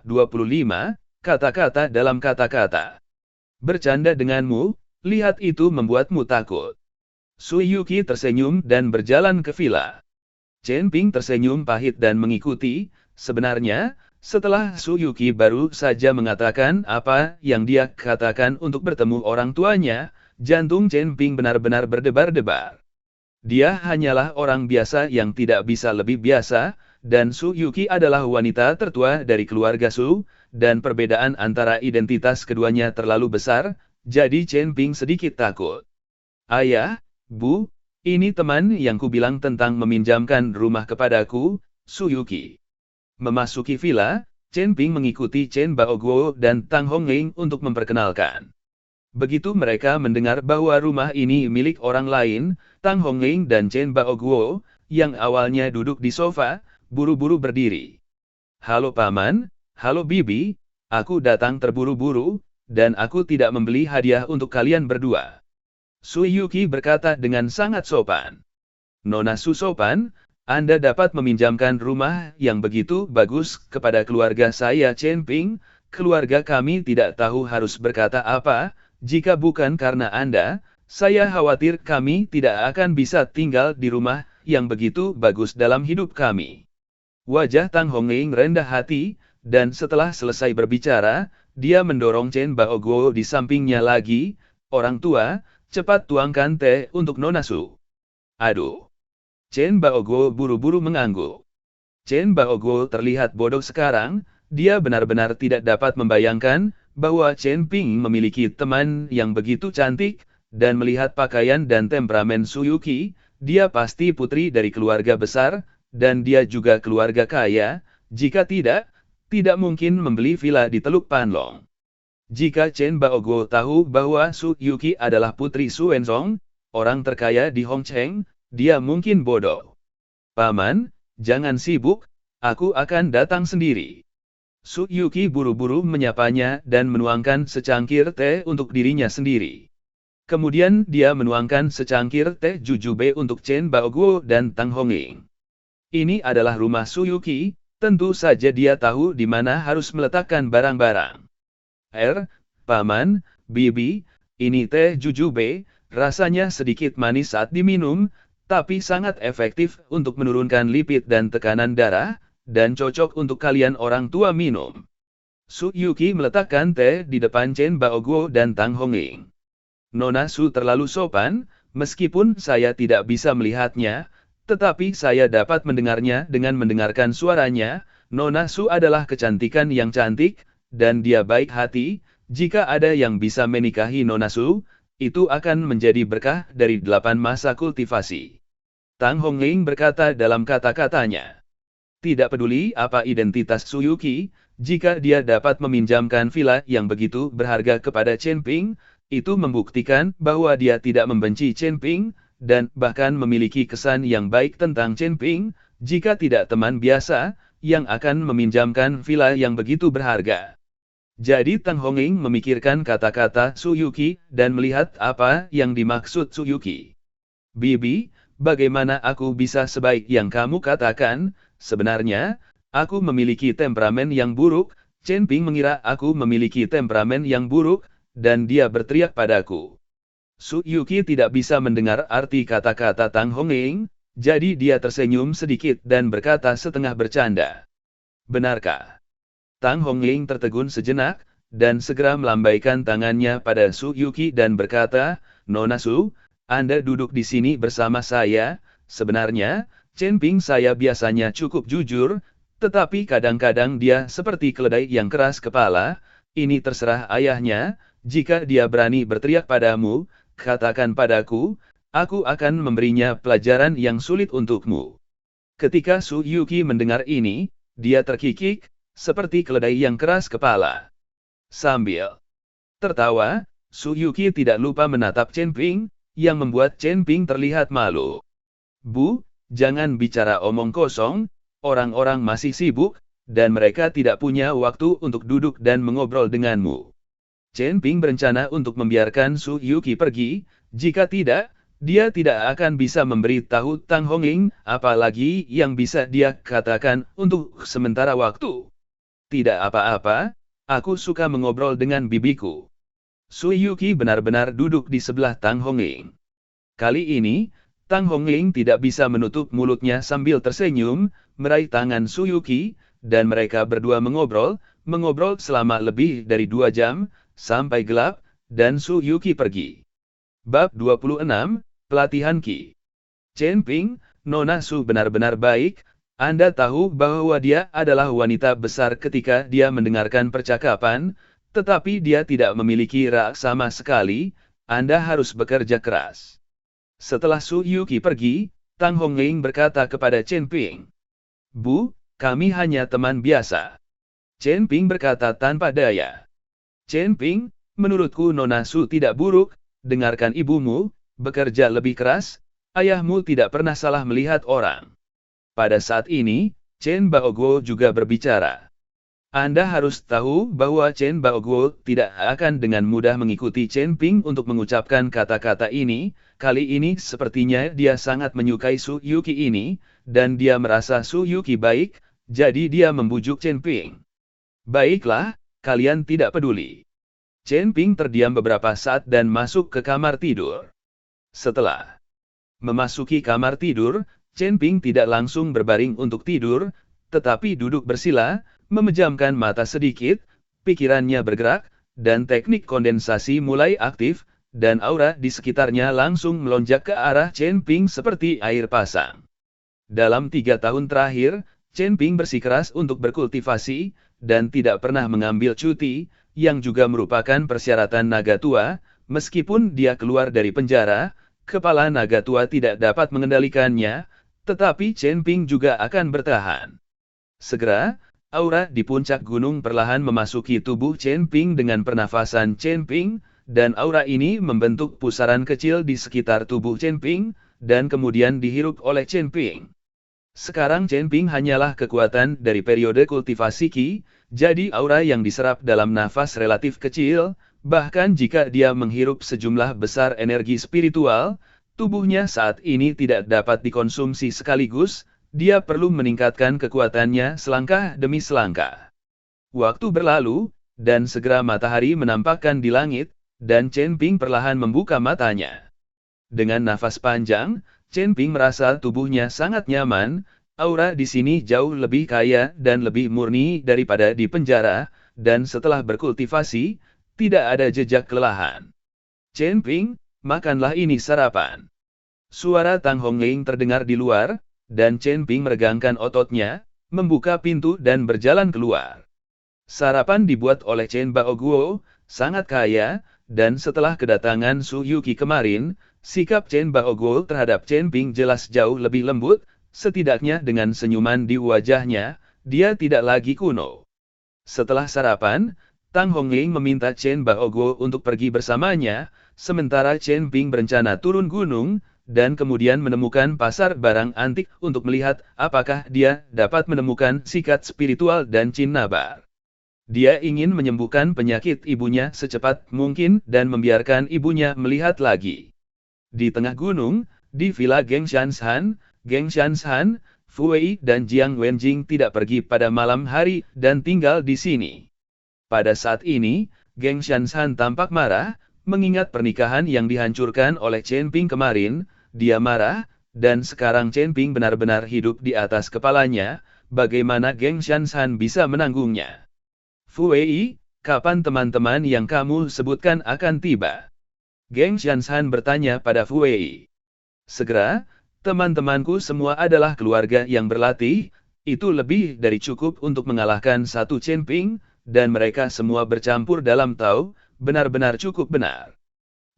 25, kata-kata dalam kata-kata. Bercanda denganmu, lihat itu membuatmu takut. Su Yuqi tersenyum dan berjalan ke villa. Chen Ping tersenyum pahit dan mengikuti. Sebenarnya, setelah Su Yuqi baru saja mengatakan apa yang dia katakan untuk bertemu orang tuanya, jantung Chen Ping benar-benar berdebar-debar. Dia hanyalah orang biasa yang tidak bisa lebih biasa, dan Su Yuqi adalah wanita tertua dari keluarga Su, dan perbedaan antara identitas keduanya terlalu besar, jadi Chen Ping sedikit takut. Ayah, Bu, ini teman yang kubilang tentang meminjamkan rumah kepadaku, Su Yuqi. Memasuki villa, Chen Ping mengikuti Chen Baoguo dan Tang Hongling untuk memperkenalkan. Begitu mereka mendengar bahwa rumah ini milik orang lain, Tang Hongling dan Chen Baoguo, yang awalnya duduk di sofa, buru-buru berdiri. Halo Paman, halo Bibi, aku datang terburu-buru, dan aku tidak membeli hadiah untuk kalian berdua. Su Yuqi berkata dengan sangat sopan. Nona Su sopan, Anda dapat meminjamkan rumah yang begitu bagus kepada keluarga saya Chen Ping, keluarga kami tidak tahu harus berkata apa. Jika bukan karena Anda, saya khawatir kami tidak akan bisa tinggal di rumah yang begitu bagus dalam hidup kami. Wajah Tang Hongling rendah hati, dan setelah selesai berbicara, dia mendorong Chen Baoguo di sampingnya lagi. Orang tua, cepat tuangkan teh untuk Nona Su. Aduh. Chen Baoguo buru-buru mengangguk. Chen Baoguo terlihat bodoh sekarang, dia benar-benar tidak dapat membayangkan bahwa Chen Ping memiliki teman yang begitu cantik, dan melihat pakaian dan temperamen Su Yuqi, dia pasti putri dari keluarga besar, dan dia juga keluarga kaya. Jika tidak mungkin membeli villa di Teluk Panlong. Jika Chen Baoguo tahu bahwa Su Yuqi adalah putri Su Wenzong, orang terkaya di Hongcheng, dia mungkin bodoh. Paman, jangan sibuk, aku akan datang sendiri. Su Yuqi buru-buru menyapanya dan menuangkan secangkir teh untuk dirinya sendiri. Kemudian dia menuangkan secangkir teh jujube untuk Chen Baoguo dan Tang Hongling. Ini adalah rumah Su Yuqi, tentu saja dia tahu di mana harus meletakkan barang-barang. Paman, Bibi, ini teh jujube, rasanya sedikit manis saat diminum, tapi sangat efektif untuk menurunkan lipid dan tekanan darah, dan cocok untuk kalian orang tua minum. Su Yuqi meletakkan teh di depan Chen Baoguo dan Tang Hongling. Nona Su terlalu sopan, meskipun saya tidak bisa melihatnya, tetapi saya dapat mendengarnya dengan mendengarkan suaranya. Nona Su adalah kecantikan yang cantik, dan dia baik hati. Jika ada yang bisa menikahi Nona Su, itu akan menjadi berkah dari 8 masa kultivasi. Tang Hongling berkata dalam kata-katanya. Tidak peduli apa identitas Su Yuqi, jika dia dapat meminjamkan villa yang begitu berharga kepada Chen Ping, itu membuktikan bahwa dia tidak membenci Chen Ping, dan bahkan memiliki kesan yang baik tentang Chen Ping, jika tidak teman biasa, yang akan meminjamkan villa yang begitu berharga. Jadi Tang Hongling memikirkan kata-kata Su Yuqi, dan melihat apa yang dimaksud Su Yuqi. Bibi, bagaimana aku bisa sebaik yang kamu katakan? Sebenarnya, aku memiliki temperamen yang buruk. Chen Ping mengira aku memiliki temperamen yang buruk, dan dia berteriak padaku. Su Yuqi tidak bisa mendengar arti kata-kata Tang Hongling, jadi dia tersenyum sedikit dan berkata setengah bercanda. Benarkah? Tang Hongling tertegun sejenak, dan segera melambaikan tangannya pada Su Yuqi dan berkata, Nona Su, Anda duduk di sini bersama saya. Sebenarnya, Chen Ping saya biasanya cukup jujur, tetapi kadang-kadang dia seperti keledai yang keras kepala. Ini terserah ayahnya, jika dia berani berteriak padamu, katakan padaku, aku akan memberinya pelajaran yang sulit untukmu. Ketika Su Yuqi mendengar ini, dia terkikik, seperti keledai yang keras kepala. Sambil tertawa, Su Yuqi tidak lupa menatap Chen Ping, yang membuat Chen Ping terlihat malu. Bu, jangan bicara omong kosong, orang-orang masih sibuk, dan mereka tidak punya waktu untuk duduk dan mengobrol denganmu. Chen Ping berencana untuk membiarkan Su Yuqi pergi, jika tidak, dia tidak akan bisa memberi tahu Tang Hongling, apalagi yang bisa dia katakan untuk sementara waktu. Tidak apa-apa, aku suka mengobrol dengan bibiku. Su Yuki benar-benar duduk di sebelah Tang Hongling. Kali ini, Tang Hongling tidak bisa menutup mulutnya sambil tersenyum, meraih tangan Su Yuki, dan mereka berdua mengobrol selama lebih dari 2 jam, sampai gelap, dan Su Yuki pergi. Bab 26, Pelatihan Qi. Chen Ping, Nona Su benar-benar baik, Anda tahu bahwa dia adalah wanita besar ketika dia mendengarkan percakapan, tetapi dia tidak memiliki rak sama sekali, Anda harus bekerja keras. Setelah Su Yuki pergi, Tang Hongling berkata kepada Chen Ping, Bu, kami hanya teman biasa. Chen Ping berkata tanpa daya. Chen Ping, menurutku Nona Su tidak buruk, dengarkan ibumu, bekerja lebih keras, ayahmu tidak pernah salah melihat orang. Pada saat ini, Chen Baoguo juga berbicara. Anda harus tahu bahwa Chen Baoguo tidak akan dengan mudah mengikuti Chen Ping untuk mengucapkan kata-kata ini, kali ini sepertinya dia sangat menyukai Su Yuki ini, dan dia merasa Su Yuki baik, jadi dia membujuk Chen Ping. Baiklah, kalian tidak peduli. Chen Ping terdiam beberapa saat dan masuk ke kamar tidur. Setelah memasuki kamar tidur, Chen Ping tidak langsung berbaring untuk tidur, tetapi duduk bersila, memejamkan mata sedikit, pikirannya bergerak, dan teknik kondensasi mulai aktif, dan aura di sekitarnya langsung melonjak ke arah Chen Ping seperti air pasang. Dalam 3 tahun terakhir, Chen Ping bersikeras untuk berkultivasi, dan tidak pernah mengambil cuti, yang juga merupakan persyaratan naga tua, meskipun dia keluar dari penjara, kepala naga tua tidak dapat mengendalikannya, tetapi Chen Ping juga akan bertahan. Segera, aura di puncak gunung perlahan memasuki tubuh Chen Ping dengan pernafasan Chen Ping, dan aura ini membentuk pusaran kecil di sekitar tubuh Chen Ping, dan kemudian dihirup oleh Chen Ping. Sekarang Chen Ping hanyalah kekuatan dari periode kultivasi Qi, jadi aura yang diserap dalam nafas relatif kecil, bahkan jika dia menghirup sejumlah besar energi spiritual, tubuhnya saat ini tidak dapat dikonsumsi sekaligus, dia perlu meningkatkan kekuatannya selangkah demi selangkah. Waktu berlalu, dan segera matahari menampakkan di langit, dan Chen Ping perlahan membuka matanya. Dengan nafas panjang, Chen Ping merasa tubuhnya sangat nyaman, aura di sini jauh lebih kaya dan lebih murni daripada di penjara, dan setelah berkultivasi, tidak ada jejak kelelahan. Chen Ping, makanlah ini sarapan. Suara Tang Hongling terdengar di luar, dan Chen Ping meregangkan ototnya, membuka pintu dan berjalan keluar. Sarapan dibuat oleh Chen Baoguo, sangat kaya, dan setelah kedatangan Su Yuki kemarin, sikap Chen Baoguo terhadap Chen Ping jelas jauh lebih lembut, setidaknya dengan senyuman di wajahnya, dia tidak lagi kuno. Setelah sarapan, Tang Hongling meminta Chen Baoguo untuk pergi bersamanya, sementara Chen Ping berencana turun gunung, dan kemudian menemukan pasar barang antik untuk melihat apakah dia dapat menemukan sikat spiritual dan cinnabar. Dia ingin menyembuhkan penyakit ibunya secepat mungkin dan membiarkan ibunya melihat lagi. Di tengah gunung, di Villa Geng Shanshan, Fu Wei dan Jiang Wenjing tidak pergi pada malam hari dan tinggal di sini. Pada saat ini, Geng Shanshan tampak marah, mengingat pernikahan yang dihancurkan oleh Chen Ping kemarin. Dia marah, dan sekarang Chen Ping benar-benar hidup di atas kepalanya, bagaimana Geng Shanshan bisa menanggungnya. Fu Wei, kapan teman-teman yang kamu sebutkan akan tiba? Geng Shanshan bertanya pada Fu Wei. Segera, teman-temanku semua adalah keluarga yang berlatih, itu lebih dari cukup untuk mengalahkan satu Chen Ping, dan mereka semua bercampur dalam Tao, benar-benar cukup benar.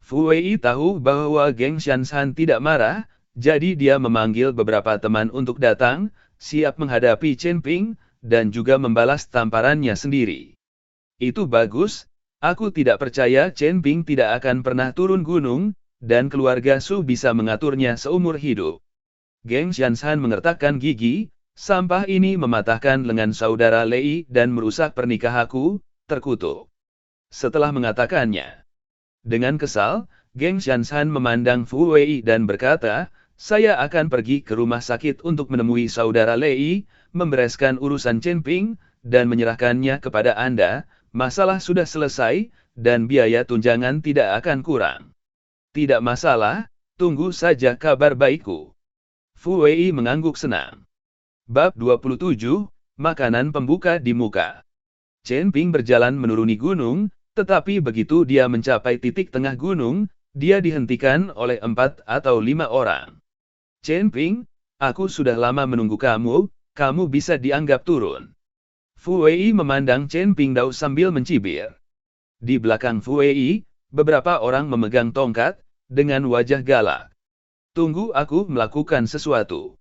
Fu Wei tahu bahwa Geng Shanshan tidak marah, jadi dia memanggil beberapa teman untuk datang, siap menghadapi Chen Ping, dan juga membalas tamparannya sendiri. Itu bagus, aku tidak percaya Chen Ping tidak akan pernah turun gunung, dan keluarga Su bisa mengaturnya seumur hidup. Geng Shanshan mengertakkan gigi, sampah ini mematahkan lengan saudara Lei dan merusak pernikahanku, terkutuk. Setelah mengatakannya, dengan kesal, Geng Shanshan memandang Fu Wei dan berkata, saya akan pergi ke rumah sakit untuk menemui saudara Lei, membereskan urusan Chen Ping, dan menyerahkannya kepada Anda, masalah sudah selesai, dan biaya tunjangan tidak akan kurang. Tidak masalah, tunggu saja kabar baikku. Fu Wei mengangguk senang. Bab 27, Makanan Pembuka di Muka. Chen Ping berjalan menuruni gunung, tetapi begitu dia mencapai titik tengah gunung, dia dihentikan oleh 4 atau 5 orang. Chen Ping, aku sudah lama menunggu kamu, kamu bisa dianggap turun. Fu Wei memandang Chen Ping Dao sambil mencibir. Di belakang Fu Wei, beberapa orang memegang tongkat, dengan wajah galak. Tunggu aku melakukan sesuatu.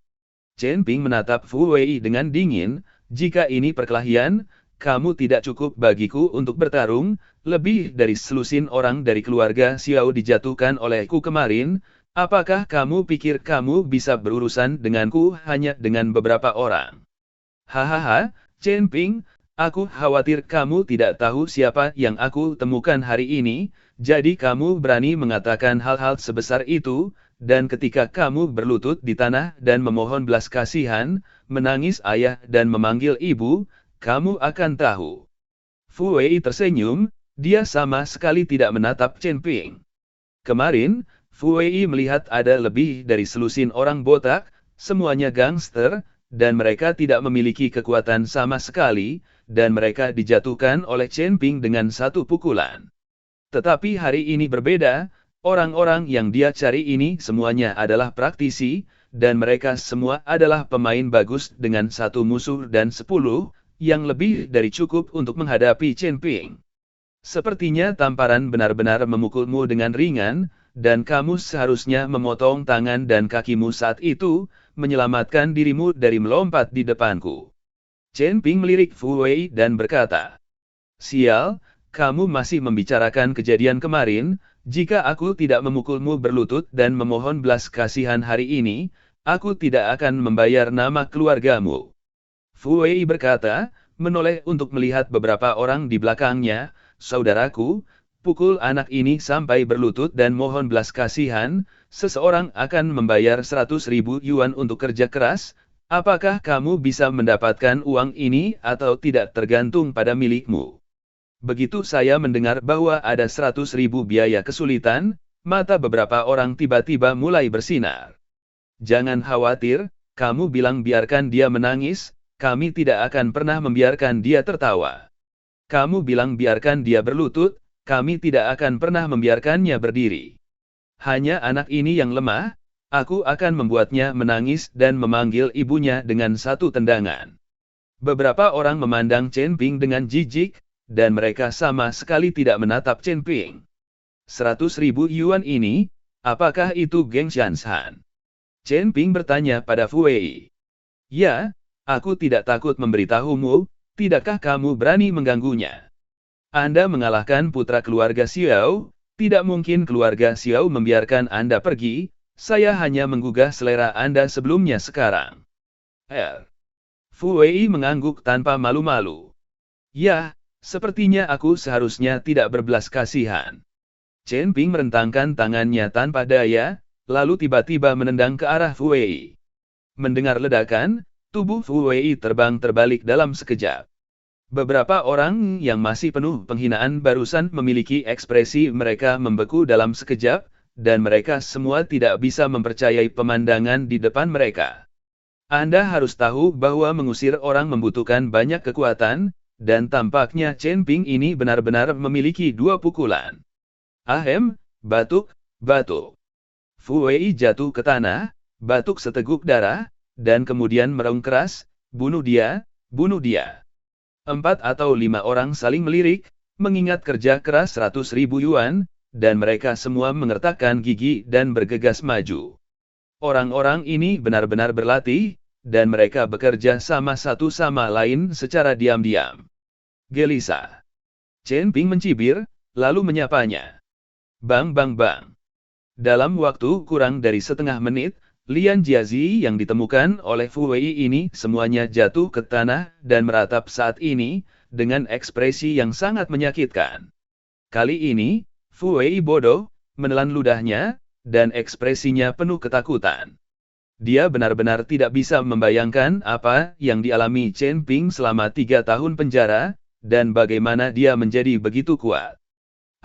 Chen Ping menatap Fu Wei dengan dingin, jika ini perkelahian, kamu tidak cukup bagiku untuk bertarung, lebih dari selusin orang dari keluarga Xiao dijatuhkan olehku kemarin, apakah kamu pikir kamu bisa berurusan denganku hanya dengan beberapa orang? Hahaha, Chen Ping, aku khawatir kamu tidak tahu siapa yang aku temukan hari ini, jadi kamu berani mengatakan hal-hal sebesar itu, dan ketika kamu berlutut di tanah dan memohon belas kasihan, menangis ayah dan memanggil ibu, kamu akan tahu. Fu Wei tersenyum, dia sama sekali tidak menatap Chen Ping. Kemarin, Fu Wei melihat ada lebih dari selusin orang botak, semuanya gangster, dan mereka tidak memiliki kekuatan sama sekali, dan mereka dijatuhkan oleh Chen Ping dengan satu pukulan. Tetapi hari ini berbeda. Orang-orang yang dia cari ini semuanya adalah praktisi, dan mereka semua adalah pemain bagus dengan satu musuh dan 10, yang lebih dari cukup untuk menghadapi Chen Ping. Sepertinya tamparan benar-benar memukulmu dengan ringan, dan kamu seharusnya memotong tangan dan kakimu saat itu, menyelamatkan dirimu dari melompat di depanku. Chen Ping melirik Fu Wei dan berkata, "Sial, kamu masih membicarakan kejadian kemarin. Jika aku tidak memukulmu berlutut dan memohon belas kasihan hari ini, aku tidak akan membayar nama keluargamu." Fu Wei berkata, menoleh untuk melihat beberapa orang di belakangnya, "Saudaraku, pukul anak ini sampai berlutut dan mohon belas kasihan, seseorang akan membayar 100.000 yuan untuk kerja keras, apakah kamu bisa mendapatkan uang ini atau tidak tergantung pada milikmu." Begitu saya mendengar bahwa ada 100.000 biaya kesulitan, mata beberapa orang tiba-tiba mulai bersinar. "Jangan khawatir, kamu bilang biarkan dia menangis, kami tidak akan pernah membiarkan dia tertawa. Kamu bilang biarkan dia berlutut, kami tidak akan pernah membiarkannya berdiri. Hanya anak ini yang lemah, aku akan membuatnya menangis dan memanggil ibunya dengan satu tendangan." Beberapa orang memandang Chen Ping dengan jijik, dan mereka sama sekali tidak menatap Chen Ping. 100.000 yuan ini, apakah itu geng Shanshan? Chen Ping bertanya pada Fu Wei. "Ya, aku tidak takut memberitahumu, tidakkah kamu berani mengganggunya? Anda mengalahkan putra keluarga Xiao, tidak mungkin keluarga Xiao membiarkan Anda pergi, saya hanya menggugah selera Anda sebelumnya sekarang." Fu Wei mengangguk tanpa malu-malu. "Ya, sepertinya aku seharusnya tidak berbelas kasihan." Chen Ping merentangkan tangannya tanpa daya, lalu tiba-tiba menendang ke arah Fu Wei. Mendengar ledakan, tubuh Fu Wei terbang terbalik dalam sekejap. Beberapa orang yang masih penuh penghinaan barusan memiliki ekspresi mereka membeku dalam sekejap, dan mereka semua tidak bisa mempercayai pemandangan di depan mereka. Anda harus tahu bahwa mengusir orang membutuhkan banyak kekuatan, dan tampaknya Chen Ping ini benar-benar memiliki 2 pukulan. Ahem, batuk, batuk. Fu Wei jatuh ke tanah, batuk seteguk darah, dan kemudian meraung keras, bunuh dia, bunuh dia." 4 atau 5 orang saling melirik, mengingat kerja keras 100.000 yuan, dan mereka semua mengertakkan gigi dan bergegas maju. Orang-orang ini benar-benar berlatih, dan mereka bekerja sama satu sama lain secara diam-diam. "Gelisah." Chen Ping mencibir, lalu menyapanya. Bang bang bang. Dalam waktu kurang dari setengah menit, Lian Jiazi yang ditemukan oleh Fu Wei ini semuanya jatuh ke tanah dan meratap saat ini, dengan ekspresi yang sangat menyakitkan. Kali ini, Fu Wei bodoh, menelan ludahnya, dan ekspresinya penuh ketakutan. Dia benar-benar tidak bisa membayangkan apa yang dialami Chen Ping selama 3 tahun penjara, dan bagaimana dia menjadi begitu kuat.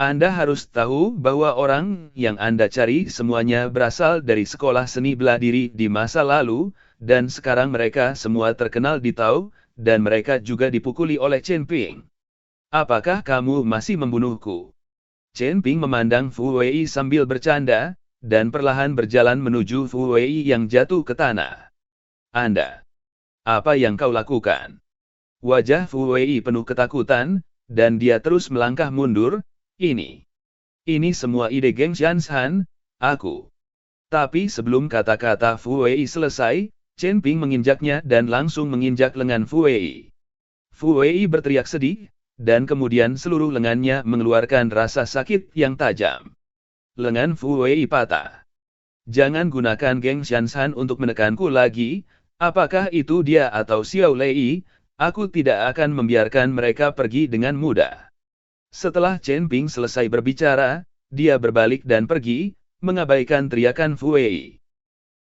Anda harus tahu bahwa orang yang Anda cari semuanya berasal dari sekolah seni bela diri di masa lalu, dan sekarang mereka semua terkenal di Tao, dan mereka juga dipukuli oleh Chen Ping. Apakah kamu masih membunuhku? Chen Ping memandang Fu Wei sambil bercanda, dan perlahan berjalan menuju Fu Wei yang jatuh ke tanah. Anda, apa yang kau lakukan? Wajah Fu Wei penuh ketakutan, dan dia terus melangkah mundur. Ini semua ide Geng Xianshan, aku. Tapi sebelum kata-kata Fu Wei selesai, Chen Ping menginjaknya dan langsung menginjak lengan Fu Wei. Fu Wei berteriak sedih, dan kemudian seluruh lengannya mengeluarkan rasa sakit yang tajam. Lengan Fu Wei patah. Jangan gunakan Geng Xianshan untuk menekanku lagi, apakah itu dia atau Xiao Lei, aku tidak akan membiarkan mereka pergi dengan mudah. Setelah Chen Ping selesai berbicara, dia berbalik dan pergi, mengabaikan teriakan Fu Wei.